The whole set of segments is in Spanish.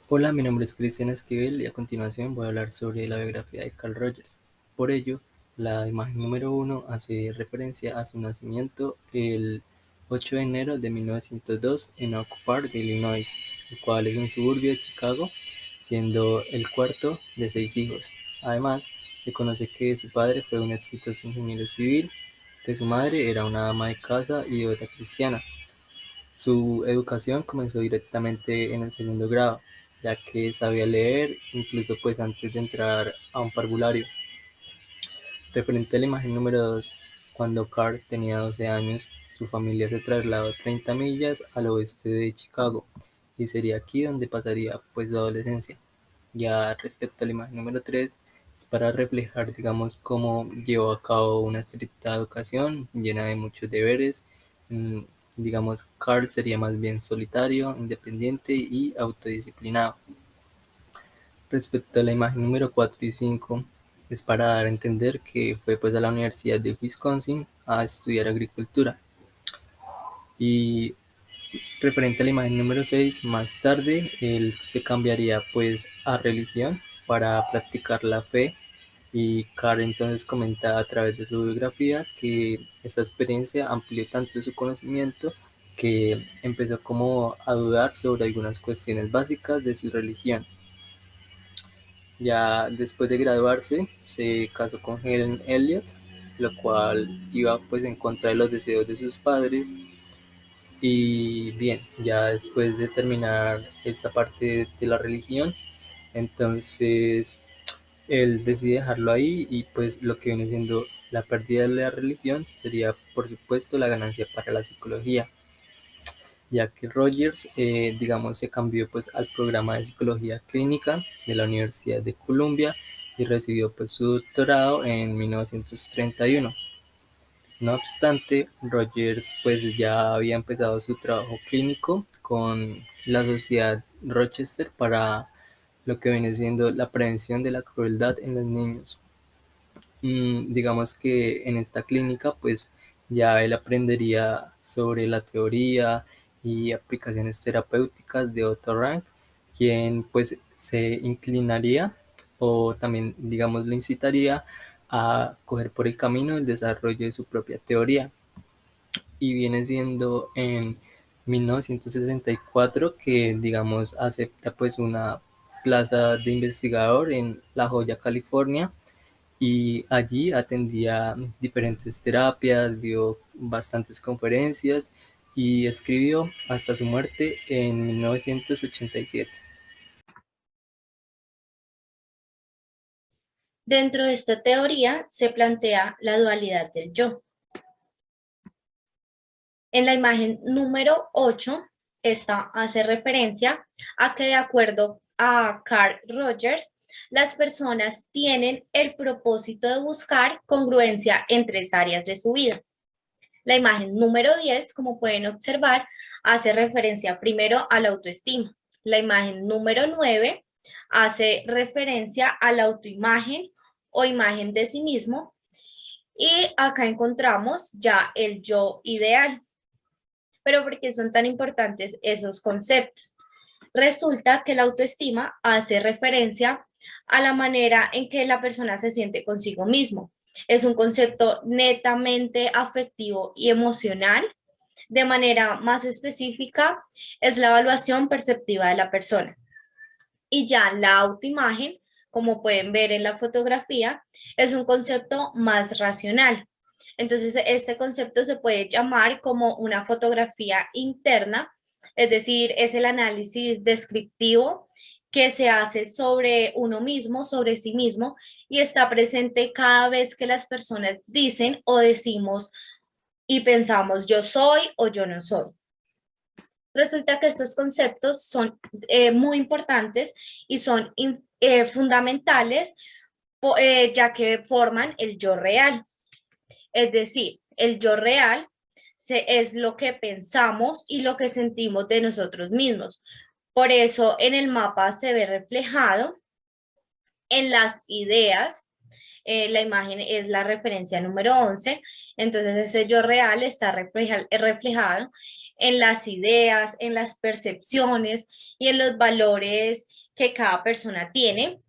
Hola, mi nombre es Cristian Esquivel y a continuación voy a hablar sobre la biografía de Carl Rogers. Por ello, la imagen número uno hace referencia a su nacimiento el 8 de enero de 1902 en Oak Park, de Illinois, el cual es un suburbio de Chicago, siendo el cuarto de 6 hijos. Además, se conoce que su padre fue un exitoso ingeniero civil, que su madre era una ama de casa y devota cristiana. Su educación comenzó directamente en el segundo grado, ya que sabía leer incluso pues antes de entrar a un parvulario. Referente a la imagen número 2, cuando Carr tenía 12 años, su familia se trasladó 30 millas al oeste de Chicago y sería aquí donde pasaría pues su adolescencia. Ya respecto a la imagen número 3, es para reflejar, digamos, cómo llevó a cabo una estricta educación llena de muchos deberes. Mm, digamos, Carl sería más bien solitario, independiente y autodisciplinado. Respecto a la imagen número 4 y 5, es para dar a entender que fue pues a la Universidad de Wisconsin a estudiar agricultura. Y referente a la imagen número 6, más tarde él se cambiaría pues a religión para practicar la fe, y Carr entonces comenta a través de su biografía que esta experiencia amplió tanto su conocimiento que empezó como a dudar sobre algunas cuestiones básicas de su religión. Ya después de graduarse se casó con Helen Elliot, lo cual iba pues en contra de los deseos de sus padres. Y bien, ya después de terminar esta parte de la religión, entonces él decide dejarlo ahí, y pues lo que viene siendo la pérdida de la religión sería por supuesto la ganancia para la psicología, ya que Rogers digamos se cambió pues al programa de psicología clínica de la Universidad de Columbia y recibió pues su doctorado en 1931. No obstante, Rogers pues ya había empezado su trabajo clínico con la Sociedad Rochester para lo que viene siendo la prevención de la crueldad en los niños. Digamos que en esta clínica pues ya él aprendería sobre la teoría y aplicaciones terapéuticas de Otto Rank, quien pues se inclinaría o también digamos lo incitaría a coger por el camino el desarrollo de su propia teoría. Y viene siendo en 1964 que digamos acepta pues una plaza de investigador en La Joya, California, y allí atendía diferentes terapias, dio bastantes conferencias y escribió hasta su muerte en 1987. Dentro de esta teoría se plantea la dualidad del yo. En la imagen número 8, esta hace referencia a que de acuerdo a Carl Rogers, las personas tienen el propósito de buscar congruencia en tres áreas de su vida. La imagen número 10, como pueden observar, hace referencia primero a la autoestima. La imagen número 9 hace referencia a la autoimagen o imagen de sí mismo. Y acá encontramos ya el yo ideal. Pero ¿por qué son tan importantes esos conceptos? Resulta que la autoestima hace referencia a la manera en que la persona se siente consigo mismo. Es un concepto netamente afectivo y emocional. De manera más específica, es la evaluación perceptiva de la persona. Y ya la autoimagen, como pueden ver en la fotografía, es un concepto más racional. Entonces, este concepto se puede llamar como una fotografía interna, es decir, es el análisis descriptivo que se hace sobre uno mismo, sobre sí mismo, y está presente cada vez que las personas dicen o decimos y pensamos yo soy o yo no soy. Resulta que estos conceptos son muy importantes y son fundamentales, ya que forman el yo real. Es decir, el yo real es lo que pensamos y lo que sentimos de nosotros mismos. Por eso en el mapa se ve reflejado en las ideas. La imagen es la referencia número 11. Entonces ese yo real está reflejado en las ideas, en las percepciones y en los valores que cada persona tiene.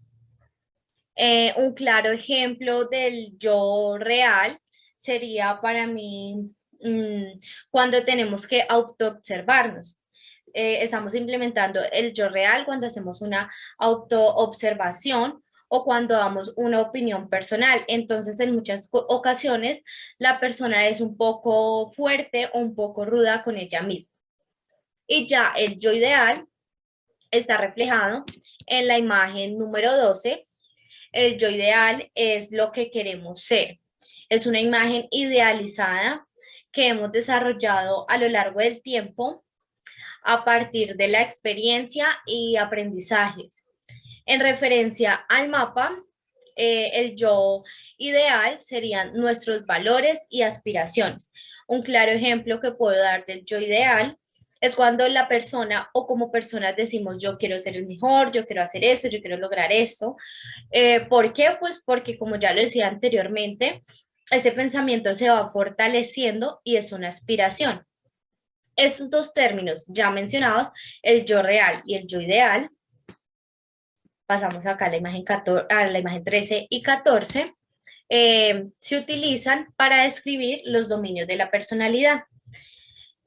Un claro ejemplo del yo real sería para mí cuando tenemos que autoobservarnos. Estamos implementando el yo real cuando hacemos una autoobservación o cuando damos una opinión personal. Entonces, en muchas ocasiones, la persona es un poco fuerte o un poco ruda con ella misma. Y ya el yo ideal está reflejado en la imagen número 12. El yo ideal es lo que queremos ser. Es una imagen idealizada que hemos desarrollado a lo largo del tiempo a partir de la experiencia y aprendizajes. En referencia al mapa, el yo ideal serían nuestros valores y aspiraciones. Un claro ejemplo que puedo dar del yo ideal es cuando la persona o como personas decimos yo quiero ser el mejor, yo quiero hacer eso, yo quiero lograr eso. ¿Por qué? Pues porque como ya lo decía anteriormente, ese pensamiento se va fortaleciendo y es una aspiración. Estos dos términos ya mencionados, el yo real y el yo ideal, pasamos acá a la imagen, 14, a la imagen 13 y 14, se utilizan para describir los dominios de la personalidad.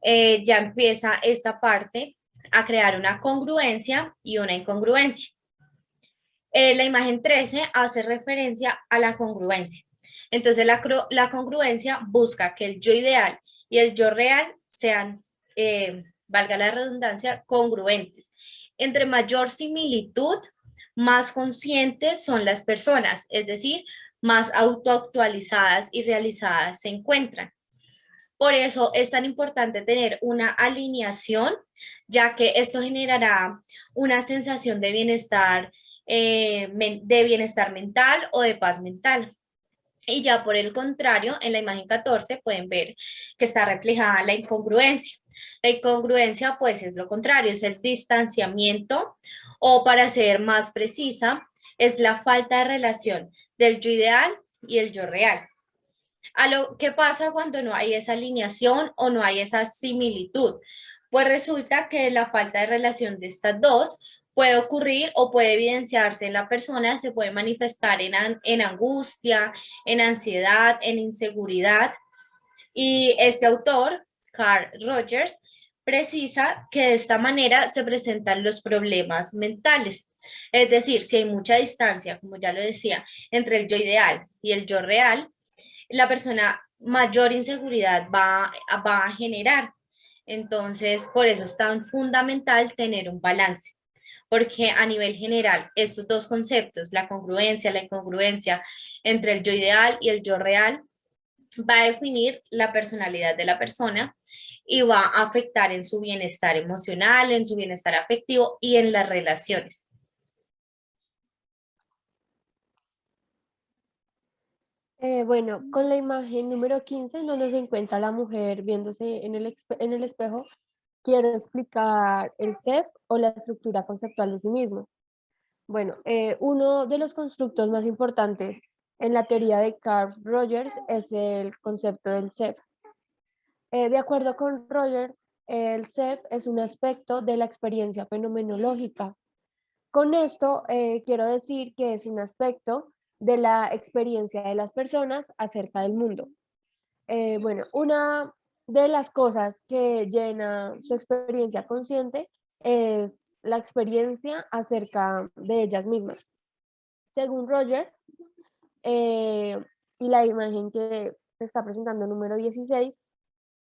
Ya empieza esta parte a crear una congruencia y una incongruencia. La imagen 13 hace referencia a la congruencia. Entonces, la congruencia busca que el yo ideal y el yo real sean, valga la redundancia, congruentes. Entre mayor similitud, más conscientes son las personas, es decir, más autoactualizadas y realizadas se encuentran. Por eso es tan importante tener una alineación, ya que esto generará una sensación de bienestar mental o de paz mental. Y ya por el contrario, en la imagen 14 pueden ver que está reflejada la incongruencia. La incongruencia, pues, es lo contrario, es el distanciamiento o, para ser más precisa, es la falta de relación del yo ideal y el yo real. ¿Qué pasa cuando no hay esa alineación o no hay esa similitud? Pues resulta que la falta de relación de estas dos puede ocurrir o puede evidenciarse en la persona, se puede manifestar en angustia, en ansiedad, en inseguridad. Y este autor, Carl Rogers, precisa que de esta manera se presentan los problemas mentales. Es decir, si hay mucha distancia, como ya lo decía, entre el yo ideal y el yo real, la persona mayor inseguridad va a generar. Entonces, por eso es tan fundamental tener un balance, porque a nivel general, estos dos conceptos, la congruencia, la incongruencia entre el yo ideal y el yo real, va a definir la personalidad de la persona y va a afectar en su bienestar emocional, en su bienestar afectivo y en las relaciones. Bueno, con la imagen número 15, en donde se encuentra la mujer viéndose en el espejo, quiero explicar el CEP o la estructura conceptual de sí mismo. Bueno, uno de los constructos más importantes en la teoría de Carl Rogers es el concepto del CEP. De acuerdo con Rogers, el CEP es un aspecto de la experiencia fenomenológica. Con esto quiero decir que es un aspecto de la experiencia de las personas acerca del mundo. Bueno, una de las cosas que llena su experiencia consciente es la experiencia acerca de ellas mismas. Según Rogers, y la imagen que se está presentando número 16,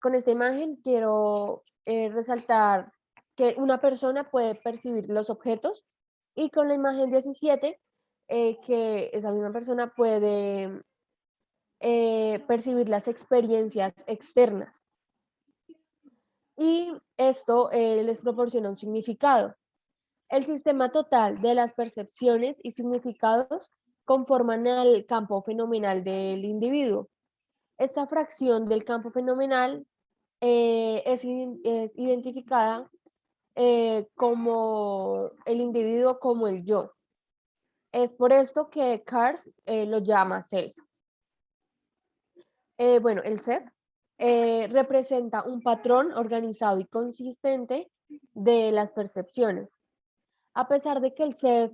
con esta imagen quiero resaltar que una persona puede percibir los objetos y con la imagen 17, que esa misma persona puede percibir las experiencias externas. Y esto les proporciona un significado. El sistema total de las percepciones y significados conforman el campo fenomenal del individuo. Esta fracción del campo fenomenal es identificada como el individuo como el yo. Es por esto que Carl lo llama self. Bueno, el self representa un patrón organizado y consistente de las percepciones. A pesar de que el self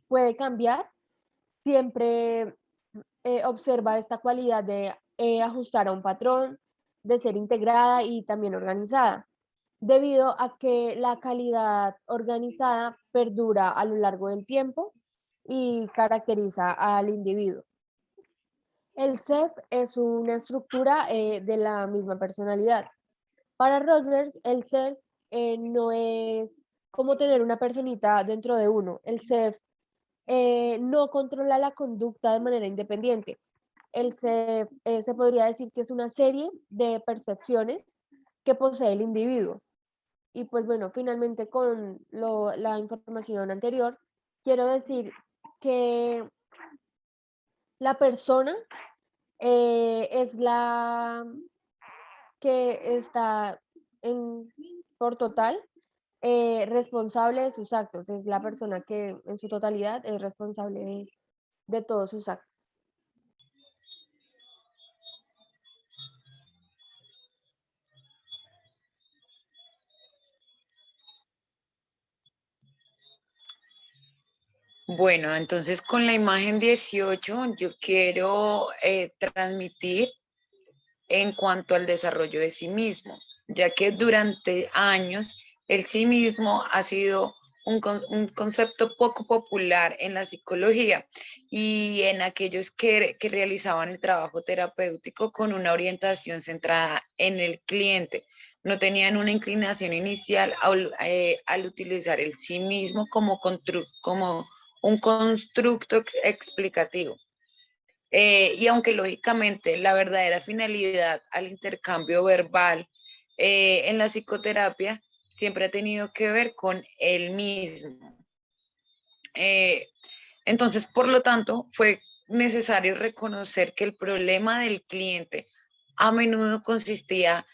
puede cambiar, siempre observa esta cualidad de ajustar a un patrón, de ser integrada y también organizada, debido a que la calidad organizada perdura a lo largo del tiempo y caracteriza al individuo. El self es una estructura de la misma personalidad. Para Rogers, el self no es como tener una personita dentro de uno. El self no controla la conducta de manera independiente. Se podría decir que es una serie de percepciones que posee el individuo. Y pues bueno, finalmente con la información anterior, quiero decir que la persona es la que está por total responsable de sus actos. Es la persona que en su totalidad es responsable de todos sus actos. Bueno, entonces con la imagen 18 yo quiero transmitir en cuanto al desarrollo de sí mismo, ya que durante años el sí mismo ha sido un concepto poco popular en la psicología y en aquellos que realizaban el trabajo terapéutico con una orientación centrada en el cliente. No tenían una inclinación inicial al utilizar el sí mismo como un constructo explicativo. Y aunque lógicamente la verdadera finalidad al intercambio verbal en la psicoterapia siempre ha tenido que ver con él mismo. Entonces, por lo tanto, fue necesario reconocer que el problema del cliente a menudo consistía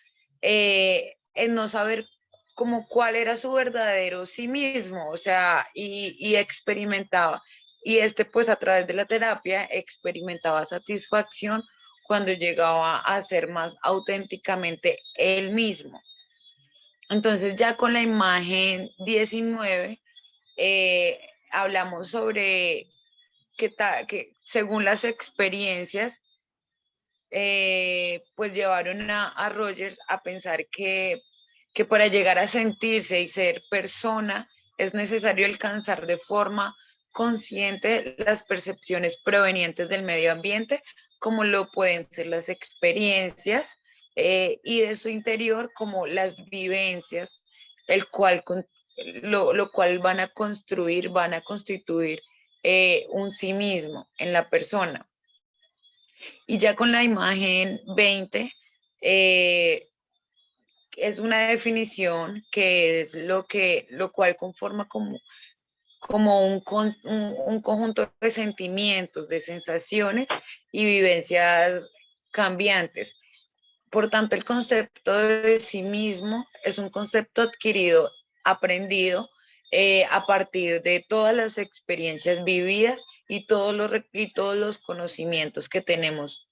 en no saber como cuál era su verdadero sí mismo, o sea, y experimentaba. Y pues a través de la terapia experimentaba satisfacción cuando llegaba a ser más auténticamente él mismo. Entonces ya con la imagen 19 hablamos sobre que según las experiencias, pues llevaron a Rogers a pensar que para llegar a sentirse y ser persona es necesario alcanzar de forma consciente las percepciones provenientes del medio ambiente, como lo pueden ser las experiencias y de su interior, como las vivencias, lo cual van a construir, van a constituir un sí mismo en la persona. Y ya con la imagen 20, es una definición que es lo cual conforma como un conjunto de sentimientos, de sensaciones y vivencias cambiantes. Por tanto, el concepto de sí mismo es un concepto adquirido, aprendido a partir de todas las experiencias vividas y todos los conocimientos que tenemos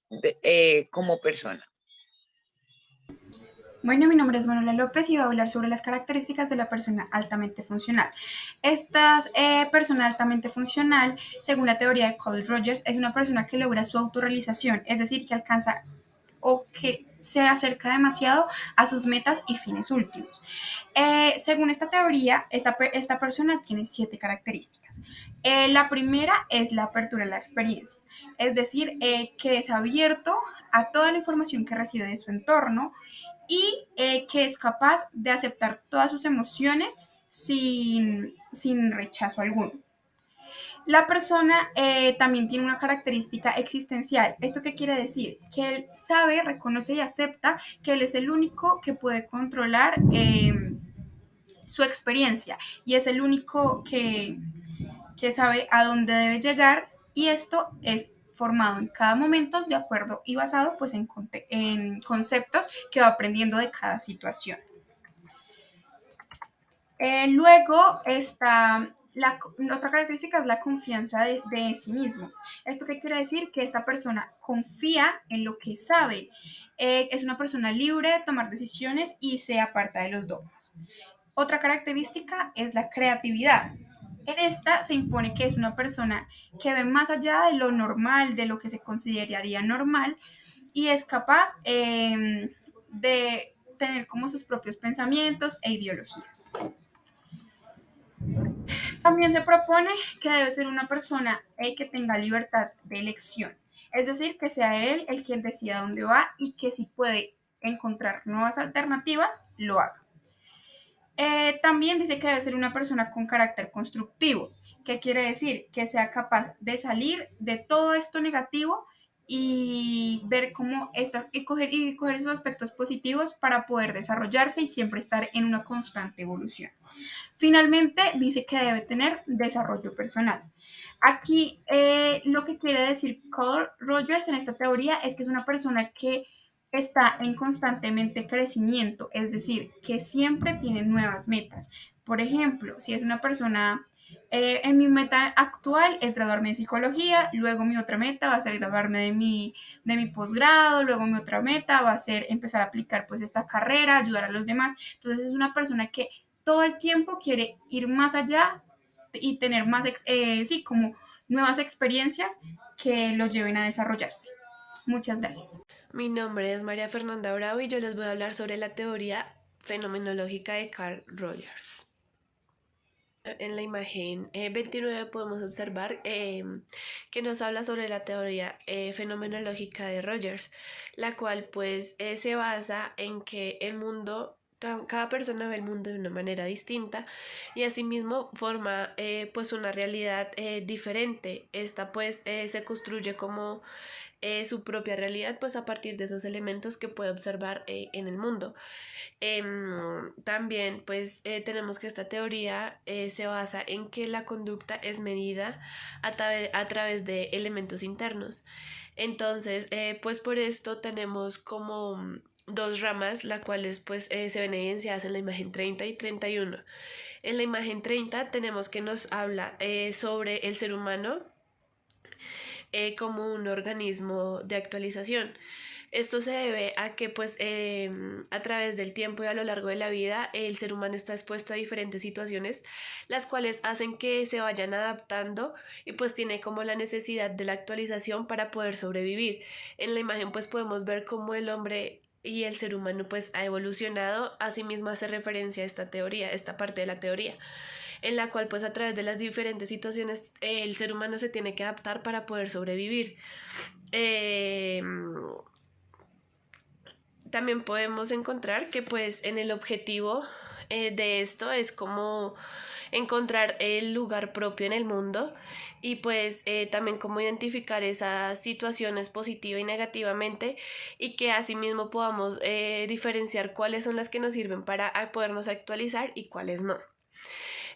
como persona. Bueno, mi nombre es Manuela López y voy a hablar sobre las características de la persona altamente funcional. Esta persona altamente funcional, según la teoría de Carl Rogers, es una persona que logra su autorrealización, es decir, que alcanza o que se acerca demasiado a sus metas y fines últimos. Según esta teoría, esta persona tiene 7 características. La primera es la apertura a la experiencia, es decir, que es abierto a toda la información que recibe de su entorno y que es capaz de aceptar todas sus emociones sin rechazo alguno. La persona también tiene una característica existencial. ¿Esto qué quiere decir? Que él sabe, reconoce y acepta que él es el único que puede controlar su experiencia y es el único que sabe a dónde debe llegar, y esto es formado en cada momento de acuerdo y basado pues en conceptos que va aprendiendo de cada situación. Luego está Otra característica es la confianza de sí mismo. ¿Esto qué quiere decir? Que esta persona confía en lo que sabe. Es una persona libre de tomar decisiones y se aparta de los dogmas. Otra característica es la creatividad. En esta se impone que es una persona que ve más allá de lo normal, de lo que se consideraría normal, y es capaz de tener como sus propios pensamientos e ideologías. También se propone que debe ser una persona que tenga libertad de elección, es decir, que sea él el quien decida dónde va y que si puede encontrar nuevas alternativas, lo haga. También dice que debe ser una persona con carácter constructivo. ¿Qué quiere decir? Que sea capaz de salir de todo esto negativo y ver cómo coger esos aspectos positivos para poder desarrollarse y siempre estar en una constante evolución. Finalmente, dice que debe tener desarrollo personal. Aquí lo que quiere decir Carl Rogers en esta teoría es que es una persona que está en constantemente crecimiento, es decir, que siempre tiene nuevas metas. Por ejemplo, si es una persona, en mi meta actual es graduarme de psicología, luego mi otra meta va a ser graduarme de mi posgrado, luego mi otra meta va a ser empezar a aplicar pues esta carrera, ayudar a los demás. Entonces es una persona que todo el tiempo quiere ir más allá y tener más, sí, como nuevas experiencias que lo lleven a desarrollarse. Muchas gracias. Mi nombre es María Fernanda Bravo y yo les voy a hablar sobre la teoría fenomenológica de Carl Rogers. En la imagen 29 podemos observar que nos habla sobre la teoría fenomenológica de Rogers, la cual pues se basa en que el mundo, cada persona ve el mundo de una manera distinta y asimismo forma pues una realidad diferente. Esta pues se construye como su propia realidad pues a partir de esos elementos que puede observar en el mundo. También pues tenemos que esta teoría se basa en que la conducta es medida a través de elementos internos. Entonces pues por esto tenemos como dos ramas, las cuales pues se ven evidenciadas en la imagen 30 y 31. En la imagen 30 tenemos que nos habla sobre el ser humano como un organismo de actualización. Esto se debe a que pues a través del tiempo y a lo largo de la vida el ser humano está expuesto a diferentes situaciones, las cuales hacen que se vayan adaptando y pues tiene como la necesidad de la actualización para poder sobrevivir. En la imagen pues podemos ver cómo el hombre y el ser humano pues ha evolucionado. Asimismo hace referencia a esta teoría, esta parte de la teoría, en la cual pues a través de las diferentes situaciones el ser humano se tiene que adaptar para poder sobrevivir. También podemos encontrar que pues en el objetivo de esto es como encontrar el lugar propio en el mundo y pues también como identificar esas situaciones positiva y negativamente y que asimismo podamos diferenciar cuáles son las que nos sirven para podernos actualizar y cuáles no.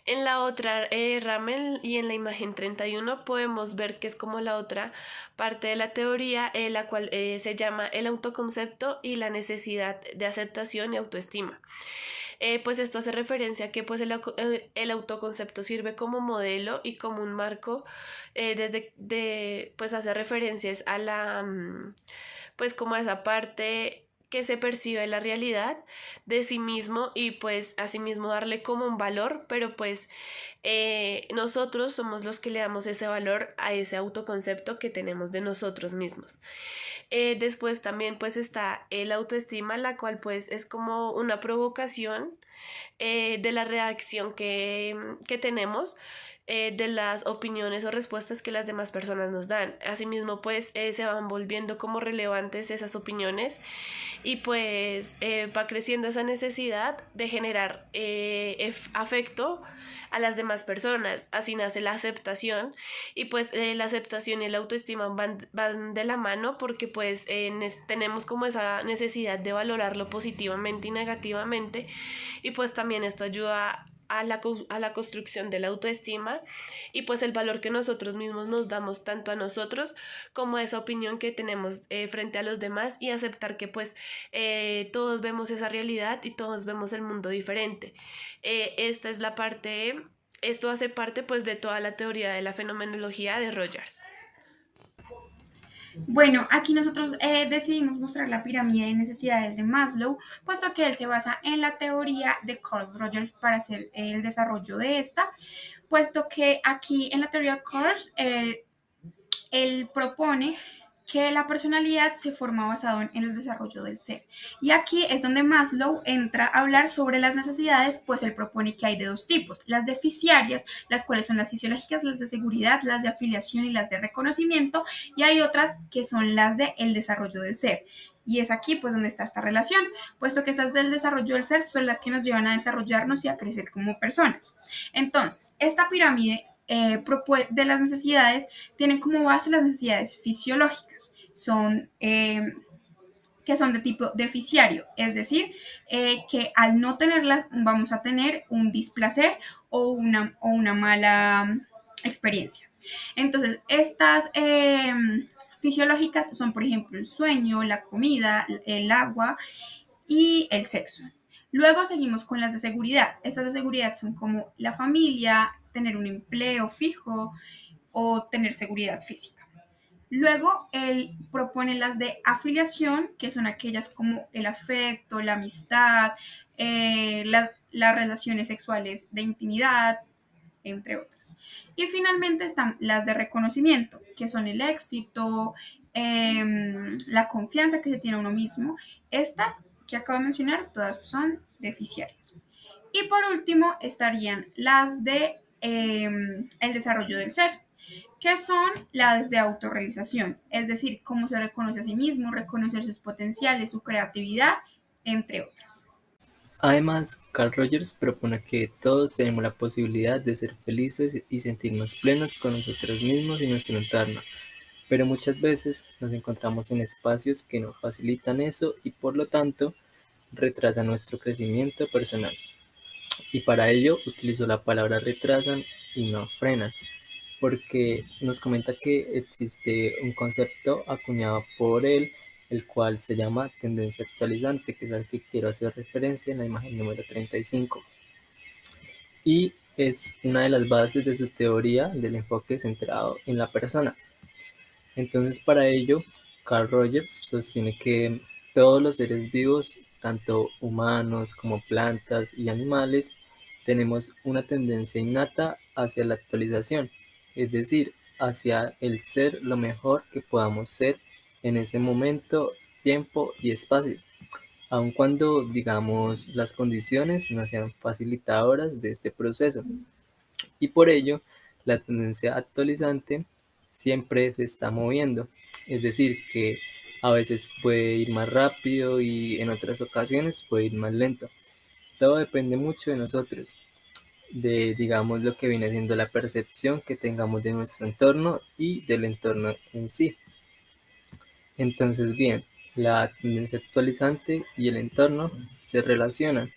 En la otra rama y en la imagen 31 podemos ver que es como la otra parte de la teoría, la cual se llama el autoconcepto y la necesidad de aceptación y autoestima. Pues esto hace referencia a que pues el autoconcepto sirve como modelo y como un marco pues hace referencias a la pues como a esa parte que se percibe la realidad de sí mismo y pues asimismo darle como un valor, pero pues nosotros somos los que le damos ese valor a ese autoconcepto que tenemos de nosotros mismos. Después también pues está el autoestima, la cual pues es como una provocación de la reacción que tenemos de las opiniones o respuestas que las demás personas nos dan. Asimismo, pues se van volviendo como relevantes esas opiniones y pues va creciendo esa necesidad de generar afecto a las demás personas. Así nace la aceptación y pues la aceptación y la autoestima van de la mano porque pues tenemos como esa necesidad de valorarlo positivamente y negativamente y pues también esto ayuda a la construcción de la autoestima y pues el valor que nosotros mismos nos damos tanto a nosotros como a esa opinión que tenemos frente a los demás y aceptar que pues todos vemos esa realidad y todos vemos el mundo diferente. Esta es la parte esto hace parte pues de toda la teoría de la fenomenología de Rogers. Bueno, aquí nosotros decidimos mostrar la pirámide de necesidades de Maslow, puesto que él se basa en la teoría de Carl Rogers para hacer el desarrollo de esta, puesto que aquí en la teoría de Carl, él propone que la personalidad se forma basado en el desarrollo del ser. Y aquí es donde Maslow entra a hablar sobre las necesidades, pues él propone que hay de dos tipos, las deficiarias, las cuales son las fisiológicas, las de seguridad, las de afiliación y las de reconocimiento, y hay otras que son las de el desarrollo del ser. Y es aquí pues donde está esta relación, puesto que estas del desarrollo del ser son las que nos llevan a desarrollarnos y a crecer como personas. Entonces, esta pirámide de las necesidades tienen como base las necesidades fisiológicas, que son de tipo deficiario, es decir, que al no tenerlas vamos a tener un displacer o una mala experiencia. Entonces, estas fisiológicas son, por ejemplo, el sueño, la comida, el agua y el sexo. Luego seguimos con las de seguridad. Estas de seguridad son como la familia, tener un empleo fijo o tener seguridad física. Luego él propone las de afiliación, que son aquellas como el afecto, la amistad, las relaciones sexuales de intimidad, entre otras. Y finalmente están las de reconocimiento, que son el éxito, la confianza que se tiene a uno mismo. Estas que acabo de mencionar, todas son deficiarias. Y por último estarían las de el desarrollo del ser, que son las de autorrealización, es decir, cómo se reconoce a sí mismo, reconocer sus potenciales, su creatividad, entre otras. Además, Carl Rogers propone que todos tenemos la posibilidad de ser felices y sentirnos plenos con nosotros mismos y nuestro entorno, pero muchas veces nos encontramos en espacios que no facilitan eso y por lo tanto retrasan nuestro crecimiento personal. Y para ello utilizó la palabra retrasan y no frenan, porque nos comenta que existe un concepto acuñado por él, el cual se llama tendencia actualizante, que es al que quiero hacer referencia en la imagen número 35. Y es una de las bases de su teoría del enfoque centrado en la persona. Entonces, para ello, Carl Rogers sostiene que todos los seres vivos, tanto humanos como plantas y animales, tenemos una tendencia innata hacia la actualización, es decir, hacia el ser lo mejor que podamos ser en ese momento, tiempo y espacio, aun cuando, digamos, las condiciones no sean facilitadoras de este proceso. Y por ello, la tendencia actualizante siempre se está moviendo, es decir, que a veces puede ir más rápido y en otras ocasiones puede ir más lento. Todo depende mucho de nosotros, de, digamos, lo que viene siendo la percepción que tengamos de nuestro entorno y del entorno en sí. Entonces, bien, la tendencia actualizante y el entorno se relacionan.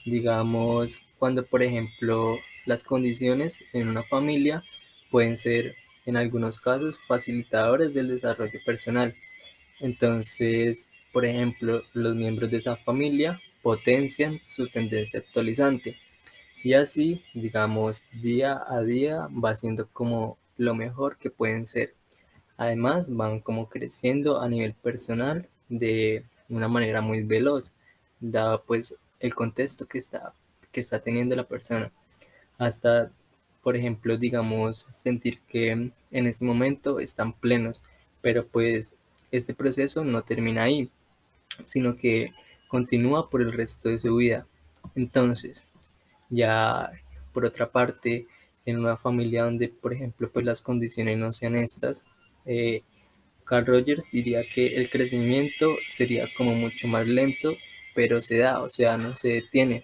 Digamos, cuando por ejemplo las condiciones en una familia pueden ser en algunos casos facilitadores del desarrollo personal. Entonces, por ejemplo, los miembros de esa familia potencian su tendencia actualizante y así, digamos, día a día va siendo como lo mejor que pueden ser. Además, van como creciendo a nivel personal de una manera muy veloz, dado pues el contexto que está teniendo la persona. Hasta, por ejemplo, digamos, sentir que en este momento están plenos, pero pues este proceso no termina ahí, sino que continúa por el resto de su vida. Entonces, ya por otra parte, en una familia donde, por ejemplo, pues las condiciones no sean estas, eh, Carl Rogers diría que el crecimiento sería como mucho más lento, pero se da, o sea, no se detiene,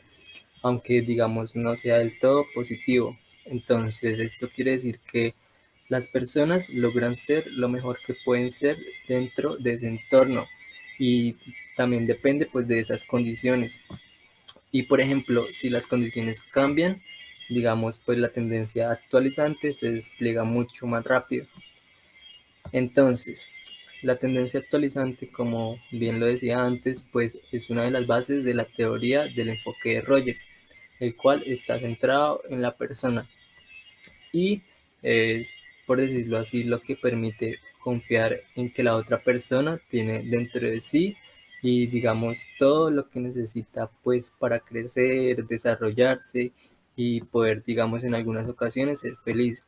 aunque digamos no sea del todo positivo. Entonces, esto quiere decir que las personas logran ser lo mejor que pueden ser dentro de ese entorno y también depende pues de esas condiciones. Y por ejemplo, si las condiciones cambian, digamos pues la tendencia actualizante se despliega mucho más rápido. Entonces, la tendencia actualizante, como bien lo decía antes, pues es una de las bases de la teoría del enfoque de Rogers. el cual está centrado en la persona y es, por decirlo así, lo que permite confiar en que la otra persona tiene dentro de sí y digamos todo lo que necesita pues para crecer, desarrollarse y poder digamos en algunas ocasiones ser feliz.